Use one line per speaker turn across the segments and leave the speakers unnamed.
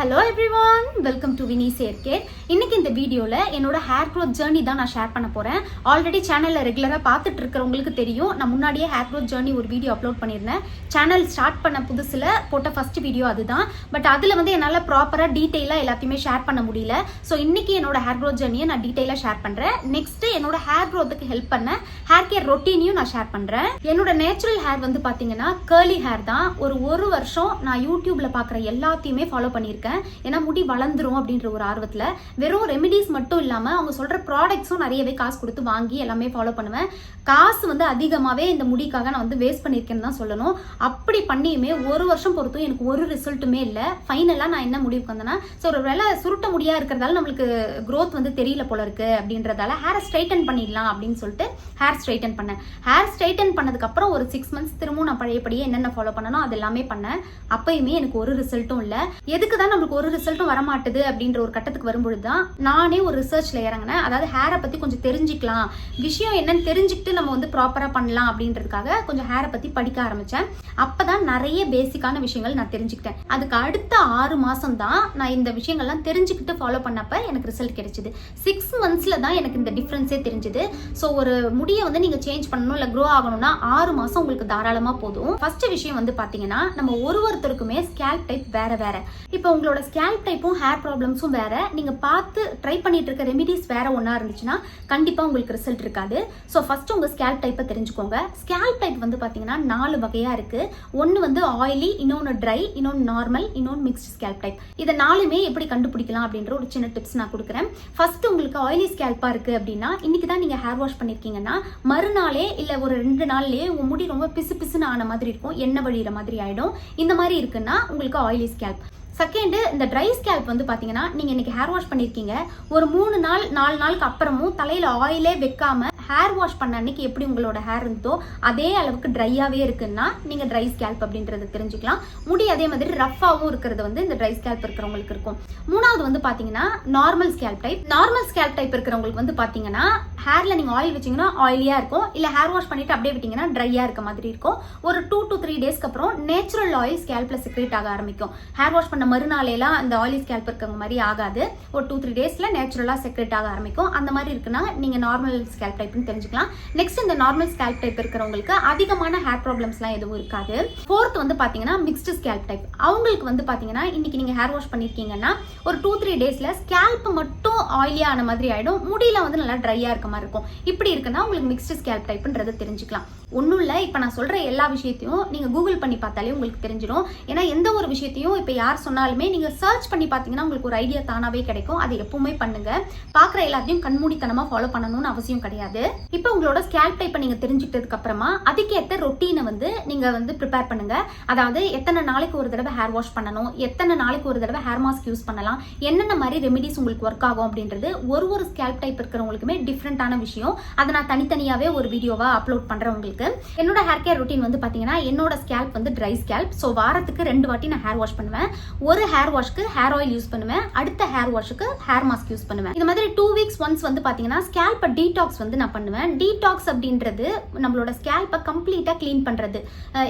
Hello everyone, welcome to Vini's hair care. இன்னைக்கு இந்த வீடியோவில் என்னோட ஹேர் க்ரோத் ஜேர்னி தான் நான் ஷேர் பண்ண போகிறேன். ஆல்ரெடி சேனலில் ரெகுலராக பார்த்துட்டு இருக்கிறவங்களுக்கு தெரியும், நான் முன்னாடியே ஹேர் க்ரோத் ஜேர்னி ஒரு வீடியோ அப்லோட் பண்ணியிருந்தேன். சேனல் ஸ்டார்ட் பண்ண புதுசில் போட்ட ஃபர்ஸ்ட் வீடியோ அதுதான். பட் அதில் என்னால் ப்ராப்பராக டீட்டெயிலாக எல்லாத்தையுமே ஷேர் பண்ண முடியல. ஸோ இன்னைக்கு என்னோட ஹேர் க்ரோத் ஜேர்னியை நான் டீட்டெயிலாக ஷேர் பண்ணுறேன். நெக்ஸ்ட்டு என்னோட ஹேர் க்ரோத்துக்கு ஹெல்ப் பண்ண ஹேர் கேர் ரொட்டீனையும் நான் ஷேர் பண்ணுறேன். என்னோட நேச்சுரல் ஹேர் பார்த்தீங்கன்னா கேர்லி ஹேர் தான். ஒரு வருஷம் நான் யூடியூப்ல பார்க்குற எல்லாத்தையுமே ஃபாலோ பண்ணியிருக்கேன். ஏன்னா முடி வளர்ந்துரும் அப்படின்ற ஒரு ஆர்வத்துல வெறும் ரெமிடிஸ் மட்டும் இல்லாம அவங்க சொல்ற ப்ராடக்ட்ஸும் நிறையவே காசு கொடுத்து வாங்கி எல்லாமே ஃபாலோ பண்ணுவேன். காசு அதிகமாவே இந்த முடிக்காக நான் வேஸ்ட் பண்ணியிருக்கேன்னு தான் சொல்லணும். அப்படி பண்ணியுமே ஒரு வருஷம் பொறுத்தும் எனக்கு ஒரு ரிசல்ட்டுமே இல்லை. ஃபைனலா நான் என்ன முடிவுக்கு வந்தேன்னா, ஸோ ஒரு வேலை சுருட்ட முடியா இருக்கிறதால நம்மளுக்கு க்ரோத் தெரியல போல இருக்கு அப்படின்றதால ஹேர் ஸ்ட்ரைட்டன் பண்ணிடலாம் அப்படின்னு சொல்லிட்டு ஹேர் ஸ்ட்ரைட்டன் பண்ணேன். ஹேர் ஸ்ட்ரைட்டன் பண்ணதுக்கு அப்புறம் ஒரு 6 months திரும்பவும் நான் பழையபடியே என்னென்ன ஃபாலோ பண்ணனோ அது எல்லாமே பண்ணேன். அப்பயுமே எனக்கு ஒரு ரிசல்ட்டும் இல்லை. எதுக்கு தான் நம்மளுக்கு ஒரு ரிசல்ட்டும் வரமாட்டுது அப்படின்ற ஒரு கட்டத்துக்கு வரும்பொழுது தான் நானே ஒரு ரிசர்ச்ல இறங்கினேன். அதாவது ஹேரை பத்தி கொஞ்சம் தெரிஞ்சுக்கலாம், விஷயம் என்னன்னு தெரிஞ்சுக்கிட்டு நம்ம ப்ராப்பரா பண்ணலாம் அப்படின்றதுக்காக கொஞ்சம் ஹேரை பத்தி படிக்க ஆரம்பிச்சேன். அப்பதான் நிறைய பேசிக்கான விஷயங்கள் நான் தெரிஞ்சுக்கிட்டேன். அதுக்கு அடுத்த 6 மாசம் தான் நான் இந்த விஷயங்கள்லாம் தெரிஞ்சுக்கிட்டு ஃபாலோ பண்ணப்ப எனக்கு ரிசல்ட் கிடைச்சது. 6 monthsல தான் எனக்கு இந்த டிஃபரன்ஸே தெரிஞ்சது. ஸோ ஒரு முடியை நீங்க சேஞ்ச் பண்ணணும் இல்லை க்ரோ ஆகணும்னா 6 மாசம் உங்களுக்கு தாராளமா போதும். ஃபர்ஸ்ட் விஷயம் பாத்தீங்கன்னா, நம்ம ஒருத்தருக்குமே ஸ்கேல்ப் டைப் வேற வேற. இப்போ உங்களோட ஸ்கேல்ப் டைப்பும் ஹேர் ப்ராப்ளம்ஸும் வேற, நீங்க பார்த்து ட்ரை பண்ணிட்டு இருக்க ரெமிடிஸ் வேற ஒன்னா இருந்துச்சுன்னா கண்டிப்பா உங்களுக்கு ரிசல்ட் இருக்காது. ஸோ ஃபர்ஸ்ட் உங்க ஸ்கேல்ப் டைப்பை தெரிஞ்சுக்கோங்க. ஸ்கேல்ப் டைப் பாத்தீங்கன்னா 4 வகையா இருக்கு. ஒன்னு ஆயிலி, இன்னொன்னு ட்ரை, இன்னொன்னு நார்மல், இன்னொன்னு மிக்ஸ்ட் ஸ்கேல்ப் டைப். இதை 4மே எப்படி கண்டுபிடிக்கலாம் அப்படின்ற ஒரு சின்ன டிப்ஸ் நான் கொடுக்குறேன். ஃபர்ஸ்ட் உங்களுக்கு ஆயிலி ஸ்கேல்பா இருக்கு அப்படின்னா, இன்னைக்கு தான் நீங்க ஹேர் வாஷ் பண்ணிருக்கீங்கன்னா மறுநாளே இல்ல ஒரு 2 நாள்லயே உங்க முடி ரொம்ப பிசு பிசுன்னு ஆன மாதிரி இருக்கும், எண்ணெய் வழியிற மாதிரி ஆயிடும். இந்த மாதிரி இருக்குன்னா உங்களுக்கு ஆயிலி ஸ்கேல்ப். செகண்ட், இந்த ட்ரை ஸ்கேல்ப் பாத்தீங்கன்னா, நீங்க இன்னைக்கு ஹேர் வாஷ் பண்ணிருக்கீங்க, ஒரு 3 நாள் 4 நாளுக்கு அப்புறமும் தலையில ஆயிலே வைக்காம ஹேர் வாஷ் பண்ண அன்னைக்கு எப்படி உங்களோட ஹேர் இருந்தோ அதே அளவுக்கு ட்ரையாவே இருக்குன்னா நீங்க ட்ரை ஸ்கேல்ப் அப்படின்றது தெரிஞ்சுக்கலாம். முடி அதே மாதிரி ரஃபாவும் இருக்கிறது இந்த ட்ரை ஸ்கேல்ப் இருக்கிறவங்களுக்கு இருக்கும். மூணாவது பாத்தீங்கன்னா normal scalp type. Normal scalp type இருக்கிறவங்களுக்கு பாத்தீங்கன்னா, ஹேர்ல நீங்க ஆயில் வச்சீங்கன்னா ஆயிலியா இருக்கும், இல்ல ஹேர் வாஷ் பண்ணிட்டு அப்படியே விட்டீங்கன்னா ட்ரையா இருக்க மாதிரி இருக்கும். ஒரு 2 to 3 டேஸ்க்கு அப்புறம் நேச்சுரல் ஆயில் ஸ்கேல்ப்ல செக்ரேட் ஆக ஆரம்பிக்கும். ஹேர் வாஷ் பண்ண மறுநாளெல்லாம் அந்த ஆயிலி ஸ்கேல்ப் இருக்கிறவங்க மாதிரி ஆகாது. ஒரு 2-3 டேஸ்ல நேச்சுரலா செக்ரேட் ஆக ஆரம்பிக்கும். அந்த மாதிரி இருக்குன்னா நீங்க நார்மல் ஸ்கேல்ப் டைப் தெரிஞ்சுக்கலாம். நெக்ஸ்ட், இந்த நார்மல் ஸ்கேல்ப் டைப் இருக்கிறவங்களுக்கு அதிகமான ஹேர் ப்ராப்ளம்ஸ்லாம் எதுவும் இருக்காது. ஃபோர்த் பாத்தீங்கன்னா மிக்ஸ்டு ஸ்கேல்ப் டைப். அவங்களுக்கு பாத்தீங்கன்னா, இன்னைக்கு நீங்க ஹேர் வாஷ் பண்ணிருக்கீங்கன்னா ஒரு 2-3 டேஸ்ல ஸ்கேல்ப் மட்டும் ஆயிலியா ஆன மாதிரி ஆயிடும், முடியில நல்லா ட்ரையா இருக்க மாதிரி இருக்கும். இப்படி இருக்குன்னா உங்களுக்கு மிக்ஸ்டு ஸ்கேல்ப் டைப்ன்றது தெரிஞ்சுக்கலாம். ஒன்றும் இல்லை, இப்போ நான் சொல்ற எல்லா விஷயத்தையும் நீங்க கூகுள் பண்ணி பார்த்தாலே உங்களுக்கு தெரிஞ்சிடும். ஏன்னா எந்த ஒரு விஷயத்தையும் இப்போ யார் சொன்னாலுமே நீங்க சர்ச் பண்ணி பார்த்தீங்கன்னா உங்களுக்கு ஒரு ஐடியா தானாவே கிடைக்கும். அது எப்பவுமே பண்ணுங்க. பார்க்குற எல்லாத்தையும் கண்மூடித்தனமா ஃபாலோ பண்ணணும்னு அவசியம் கிடையாது. இப்போ உங்களோட ஸ்கேல்ப் டைப்பை நீங்க தெரிஞ்சுக்கிட்டதுக்கு அப்புறமா அதுக்கேற்ற ரொட்டீனை நீங்க ப்ரிப்பேர் பண்ணுங்க. அதாவது எத்தனை நாளைக்கு ஒரு தடவை ஹேர் வாஷ் பண்ணணும், எத்தனை நாளைக்கு ஒரு தடவை ஹேர் மாஸ்க் யூஸ் பண்ணலாம், என்னென்ன மாதிரி ரெமிடிஸ் உங்களுக்கு ஒர்க் ஆகும் அப்படின்றது ஒரு ஸ்கேல்ப் டைப் இருக்கிறவங்களுக்குமே டிஃப்ரெண்டான விஷயம். அதை நான் தனித்தனியாவே ஒரு வீடியோவா அப்லோட் பண்றேன் உங்களுக்கு. என்னோட ஹேர் கேர் ரொட்டீன் பாத்தீங்கன்னா, என்னோட ஸ்கேல்ப் ட்ரை ஸ்கேல்ப். ஸோ வாரத்துக்கு 2 வாட்டி நான் ஹேர் வாஷ் பண்ணுவேன். ஒரு ஹேர் வாஷ்க்கு ஹேர் ஆயில் யூஸ் பண்ணுவேன், அடுத்த ஹேர் வாஷ்க்கு ஹேர் மாஸ்க் யூஸ் பண்ணுவேன். இந்த மாதிரி 2 weeks ஒன்ஸ் பாத்தீங்கன்னா ஸ்கேல்ப் டீடாக்ஸ் நான் பண்ணுவேன். டீடாக்ஸ் அப்படின்றது நம்மளோட ஸ்கேல்பை கம்ப்ளீட்டா கிளீன் பண்றது.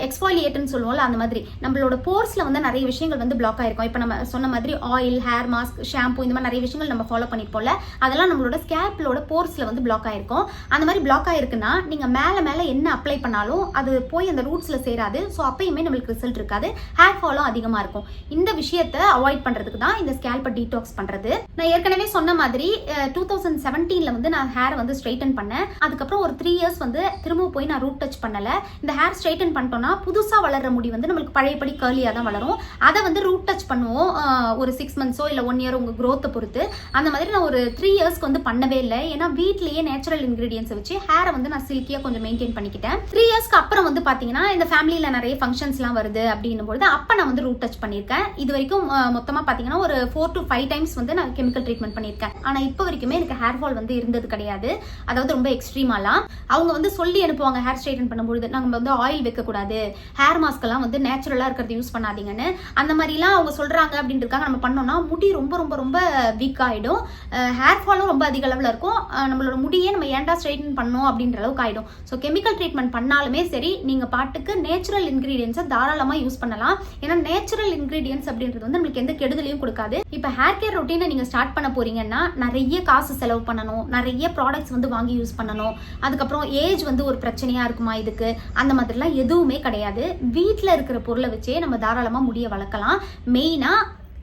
எக்ஸ்ஃபாலியேட்னு சொல்லுவோம்ல, அந்த மாதிரி நம்மளோட போர்ஸ்ல நிறைய விஷயங்கள் பிளாக் ஆயிருக்கும். இப்போ நம்ம சொன்ன மாதிரி ஆயில், ஹேர் மாஸ்க், ஷாம்பு, இந்த மாதிரி நிறைய விஷயங்கள் நம்ம ஃபாலோ பண்ணிப்போம்ல, அதெல்லாம் நம்மளோட ஸ்கேல்ப்லோட போர்ஸ்ல பிளாக் ஆயிருக்கும். அந்த மாதிரி பிளாக் ஆயிருக்குன்னா நீங்க மேல என்ன அப்ளை பண்ணாலும் அது போய் அந்த ரூட்ஸ்ல சேராது. ஸோ அப்பயுமே நம்மளுக்கு ரிசல்ட் இருக்காது, ஹேர் ஃபாலும் அதிகமா இருக்கும். இந்த விஷயத்தை அவாய்ட் பண்றதுக்கு தான் இந்த ஸ்கேல்பை டீடாக்ஸ் பண்றது. நான் ஏற்கனவே சொன்ன மாதிரி 2017ல நான் ஹேர் ஸ்ட்ரைட்டன் பண்ணேன். அதுக்கப்புறம் ஒரு 3 years திரும்ப போய் நான் ரூட் டச் பண்ணல. இந்த ஹேர் ஸ்ட்ரைட்டன் பண்ணிட்டோம்னா புதுசா வளர்ற முடி நம்மளுக்கு பழையபடி கர்லியா தான் வளரும். அதை ரூட் டச் பண்ணுவோம் ஒரு 6 months இல்ல 1 year உங்க growth பொறுத்து. அந்த மாதிரி நான் ஒரு 3 yearsக்கு பண்ணவே இல்லை. ஏன்னா வீட்லயே நேச்சுரல் இன்கிரீடியன்ஸ் வச்சு ஹேரை நான் சில்கியா கொஞ்சம் மெயின்டைன் பண்ணிக்கிட்டேன். 3 yearsக்கு அப்புறம் பாத்தீங்கன்னா, இந்த ஃபேமிலியில நிறைய ஃபங்க்ஷன்ஸ்லாம் வருது அப்படின்னும் போது அப்ப நான் ரூட் டச் பண்ணிருக்கேன். இது வரைக்கும் மொத்தமா பாத்தீங்கன்னா ஒரு 4 to 5 times நான் கெமிக்கல் ட்ரீட்மெண்ட் பண்ணிருக்கேன். ஆனா இப்போ வரைக்குமே எனக்கு ஹேர் ஃபால் இருந்தது கிடையாது. அதாவது ரொம்ப எக்ஸ்ட்ரீமாலாம் அவங்க சொல்லி அனுப்புவாங்க ஹேர் ஸ்ட்ரைட்டன் பண்ணும்போது, நாங்க ஆயில் வைக்க கூடாது, ஹேர் மாஸ்க் எல்லாம் நேச்சுரலா இருக்கிறது யூஸ் பண்ணாதீங்கன்னு அந்த மாதிரிலாம் அவங்க சொல்றாங்க அப்படின்னு இருக்காங்க. நம்ம பண்ணோம்னா முடி ரொம்ப ரொம்ப ரொம்ப வீக் ஆயிடும், ஹேர் ஃபாலும் ரொம்ப அதிக அளவுல இருக்கும். நம்மளோட முடியே நம்ம ஏன்டா ஸ்ட்ரைட்டன் பண்ணோம் அப்படின்ற அளவுக்கு ஆயிடும். ஸோ கெமிக்கல் ட்ரீட்மெண்ட் ட்ரீட்மெண்ட் பண்ணாலுமே சரி நீங்க பாட்டுக்கு நேச்சுரல் இன்கிரீடியன்ஸை தாராளமா யூஸ் பண்ணலாம். ஏன்னா நேச்சுரல் இன்கிரீடியன்ஸ் அப்படின்றது வந்து நம்மளுக்கு எந்த கெடுதலையும் கொடுக்காது. இப்போ ஹேர் கேர் ரொட்டீனை நீங்க ஸ்டார்ட் பண்ண போறீங்கன்னா நிறைய காசு செலவு பண்ணணும், நிறைய ப்ராடக்ட்ஸ் வந்து வாங்கி யூஸ் பண்ணணும். அதுக்கப்புறம் ஏஜ் வந்து ஒரு பிரச்சனையா இருக்குமா இதுக்கு, அந்த மாதிரிலாம் எதுவுமே கிடையாது. வீட்டில் இருக்கிற பொருளை வச்சே நம்ம தாராளமா முடிய வளர்க்கலாம். மெயினா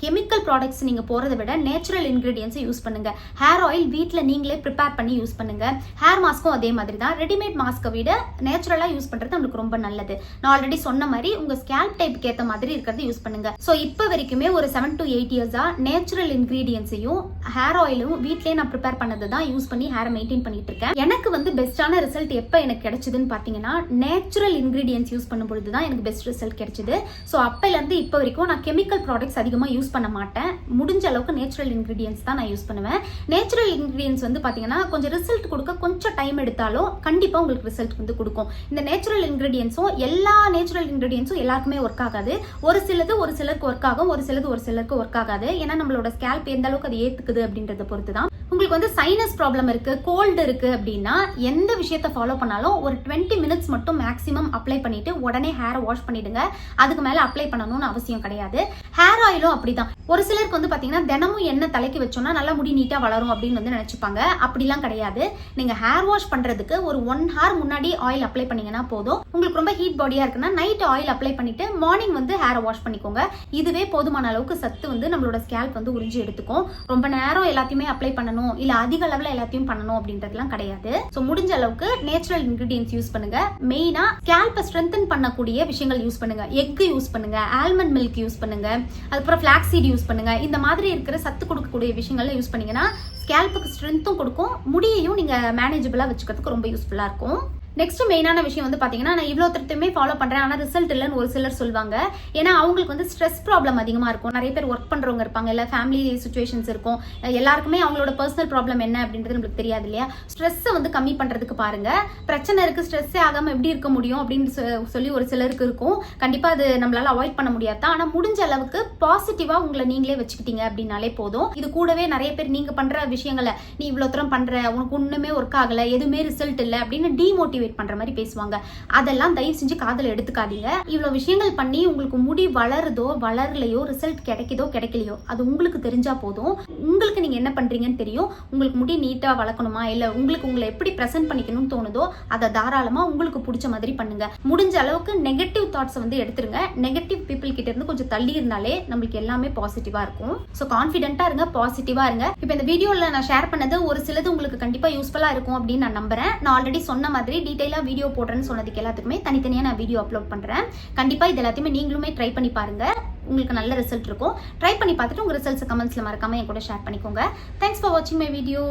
கெமிக்கல் ப்ராடக்ட்ஸ் நீங்க போறதை விட நேச்சுரல் இன்கிரீடியன்ஸை யூஸ் பண்ணுங்க. ஹேர் ஆயில் வீட்டில் நீங்களே ப்ரிப்பேர் பண்ணி யூஸ் பண்ணுங்க. ஹேர் மாஸ்க்கும் அதே மாதிரி தான். ரெடிமேட் மாஸ்க்கை விட நேச்சுரலா யூஸ் பண்றது நம்மளுக்கு ரொம்ப நல்லது. நான் ஆல்ரெடி சொன்ன மாதிரி உங்க ஸ்கேல்ப் டைப்புக்கு ஏற்ற மாதிரி இருக்கிறது யூஸ் பண்ணுங்க. ஸோ இப்போ வரைக்குமே ஒரு 7 to 8 இயர்ஸா நேச்சுரல் இன்கிரீடியன்ஸையும் ஹேர் ஆயிலும் வீட்லயே நான் ப்ரிப்பேர் பண்ணது தான் யூஸ் பண்ணி ஹேரை மெயின்டைன் பண்ணிட்டு இருக்கேன். எனக்கு வந்து பெஸ்டான ரிசல்ட் எப்போ எனக்கு கிடைச்சதுன்னு பார்த்தீங்கன்னா நேச்சுரல் இன்கிரீடியன்ஸ் யூஸ் பண்ணும்பொழுது தான் எனக்கு பெஸ்ட் ரிசல்ட் கிடைச்சது. ஸோ அப்பையிலேருந்து இப்போ வரைக்கும் நான் கெமிக்கல் ப்ராடக்ட்ஸ் அதிகமாக யூஸ் பண்ண மாட்டேன். முடிஞ்ச அளவுக்கு நேச்சுரல் இன்கிரீடியன்ஸ் தான் நான் யூஸ் பண்ணுவேன். நேச்சுரல் இன்கிரீடியன்ஸ் வந்து பாத்தீங்கன்னா கொஞ்சம் ரிசல்ட் கொடுக்க கொஞ்சம் டைம் எடுத்தாலும் கண்டிப்பா உங்களுக்கு ரிசல்ட் வந்து கொடுக்கும். இந்த நேச்சுரல் இன்கிரீடியன்ஸும் எல்லா நேச்சுரல் இன்கிரீடியன்ஸும் எல்லாருக்குமே ஒர்க் ஆகாது. ஒரு சிலருக்கு ஒர்க் ஆகும், ஒரு சிலருக்கு ஒர்க் ஆகாது. ஏன்னா நம்மளோட ஸ்கேல்ப் எந்த அளவுக்கு அது ஏத்துக்குது அப்படின்றத பொறுத்து தான். உங்களுக்கு வந்து சைனஸ் ப்ராப்ளம் இருக்கு, கோல்டு இருக்கு அப்படின்னா எந்த விஷயத்தை ஃபாலோ பண்ணாலும் ஒரு 20 மினிட்ஸ் மட்டும் மேக்ஸிமம் அப்ளை பண்ணிட்டு உடனே ஹேரை வாஷ் பண்ணிடுங்க. அதுக்கு மேல அப்ளை பண்ணணும்னு அவசியம் கிடையாது. ஹேர் ஆயிலும் அப்படிதான். ஒரு சிலருக்கு வந்து பாத்தீங்கன்னா தினமும் எண்ணெய் தலைக்கு வச்சோம்னா நல்லா முடி நீட்டா வளரும் அப்படின்னு வந்து நினைச்சுப்பாங்க. அப்படிலாம் கிடையாது. நீங்க ஹேர் வாஷ் பண்றதுக்கு ஒரு 1 hour முன்னாடி ஆயில் அப்ளை பண்ணீங்கன்னா போதும். உங்களுக்கு ரொம்ப ஹீட் பாடியா இருக்குன்னா நைட் ஆயில் அப்ளை பண்ணிட்டு மார்னிங் வந்து ஹேரை வாஷ் பண்ணிக்கோங்க. இதுவே போதுமான அளவுக்கு சத்து வந்து நம்மளோட ஸ்கேல்ப் வந்து உறிஞ்சி எடுத்துக்கும். ரொம்ப நேரம் எல்லாத்தையுமே அப்ளை பண்ணணும் இல்ல அதிக அளவுல எல்லாத்தையும் பண்ணணும் அப்படின்றதுலாம் கிடையாது. சோ முடிஞ்ச அளவுக்கு நேச்சுரல் இன்கிரீடியன்ஸ் யூஸ் பண்ணுங்க. மெயினா ஸ்கேல்பை ஸ்ட்ரென்தன் பண்ணக்கூடிய விஷயங்கள் யூஸ் பண்ணுங்க. எக் யூஸ் பண்ணுங்க, ஆல்மண்ட் மில்க் யூஸ் பண்ணுங்க, அதுக்கப்புறம் ஃபிளாக்ஸ் சீட் யூஸ் பண்ணுங்க. இந்த மாதிரி இருக்கிற சத்து கொடுக்கக்கூடிய விஷயங்கள்ல யூஸ் பண்ணீங்கன்னா ஸ்கேல்புக்கு ஸ்ட்ரென்த்தும் கொடுக்கும், முடியையும் நீங்க மேனேஜபிளா வச்சுக்கிறதுக்கு ரொம்ப யூஸ்ஃபுல்லா இருக்கும். நெக்ஸ்ட் மெயினான விஷயம் வந்து பாத்தீங்கன்னா நான் இவ்வளோ தரத்தையுமே ஃபாலோ பண்றேன் ஆனா ரிசல்ட் இல்லைன்னு ஒரு சிலர் சொல்லுவாங்க. ஏன்னா அவங்களுக்கு வந்து ஸ்ட்ரெஸ் ப்ராப்ளம் அதிகமா இருக்கும். நிறைய பேர் ஒர்க் பண்றவங்க இருப்பாங்க, இல்ல ஃபேமிலி சுச்சுவேஷன்ஸ் இருக்கும். எல்லாருக்குமே அவங்களோட பர்சனல் ப்ராப்ளம் என்ன அப்படின்றது நம்மளுக்கு தெரியாது இல்லையா. ஸ்ட்ரெஸ்ஸை வந்து கம்மி பண்றதுக்கு பாருங்க. பிரச்சனை இருக்கு, ஸ்ட்ரெஸ்ஸே ஆகாம எப்படி இருக்க முடியும் அப்படின்னு சொல்லி ஒரு சிலருக்கு இருக்கும். கண்டிப்பா அது நம்மளால அவாய்ட் பண்ண முடியாது. ஆனா முடிஞ்ச அளவுக்கு பாசிட்டிவா உங்களை நீங்களே வச்சுக்கிட்டீங்க அப்படின்னாலே போதும். இது கூடவே நிறைய பேர் நீங்க பண்ற விஷயங்களை நீ இவ்வளவு தூரம் பண்ற, உனக்கு ஒண்ணுமே ஒர்க் ஆகல, எதுவுமே ரிசல்ட் இல்லை அப்படின்னு டிமோட்டிவேட் பண்ற மாதிரி பேசுவாங்க. அதெல்லாம் தயவு செஞ்சு காதுல எடுத்துக்காதீங்க. இவ்வளவு விஷயங்கள் பண்ணி உங்களுக்கு முடி வளருதோ வளரலையோ, ரிசல்ட் கிடைக்குதோ கிடைக்கலையோ அது உங்களுக்கு தெரிஞ்சா போதும். உங்களுக்கு நீங்க என்ன பண்றீங்கன்னு தெரியும். உங்களுக்கு முடி நீட்டா வளர்க்கணுமா இல்ல உங்களுக்கு உங்களை எப்படி பிரசன்ட் பண்ணிக்கணும்னு தோணுதோ அதை தாராளமா உங்களுக்கு பிடிச்ச மாதிரி பண்ணுங்க. முடிஞ்ச அளவுக்கு நெகட்டிவ் தாட்ஸ் வந்து எடுத்துருங்க. நெகட்டிவ் பீப்புள் கிட்ட இருந்து கொஞ்சம் தள்ளி இருந்தாலே நம்மளுக்கு எல்லாமே பாசிட்டிவா இருக்கும். ஸோ கான்ஃபிடென்ட்டா இருங்க, பாசிட்டிவா இருங்க. இப்போ இந்த வீடியோல நான் ஷேர் பண்ணது ஒரு சிலது உங்களுக்கு கண்டிப்பா யூஸ்ஃபுல்லா இருக்கும் அப்படின்னு நான் நம்புறேன். நான் ஆல்ரெடி சொன்ன மாதிரி டீடைலா வீடியோ போடுறேன்னு சொன்னதுக்கு எல்லாத்துக்குமே தனித்தனியா நான் வீடியோ அப்லோட் பண்றேன். கண்டிப்பா இது எல்லாத்தையுமே நீங்களுமே ட்ரை பண்ணி பாருங்க. உங்களுக்கு நல்ல ரிசல்ட் இருக்கும். ட்ரை பண்ணி பார்த்துட்டு உங்க ரிசல்ட்ஸ் கமெண்ட்ஸ்ல மறக்காம என் கூட ஷேர் பண்ணிக்கோங்க. தேங்க்ஸ் ஃபார் வாட்சிங் மை வீடியோ.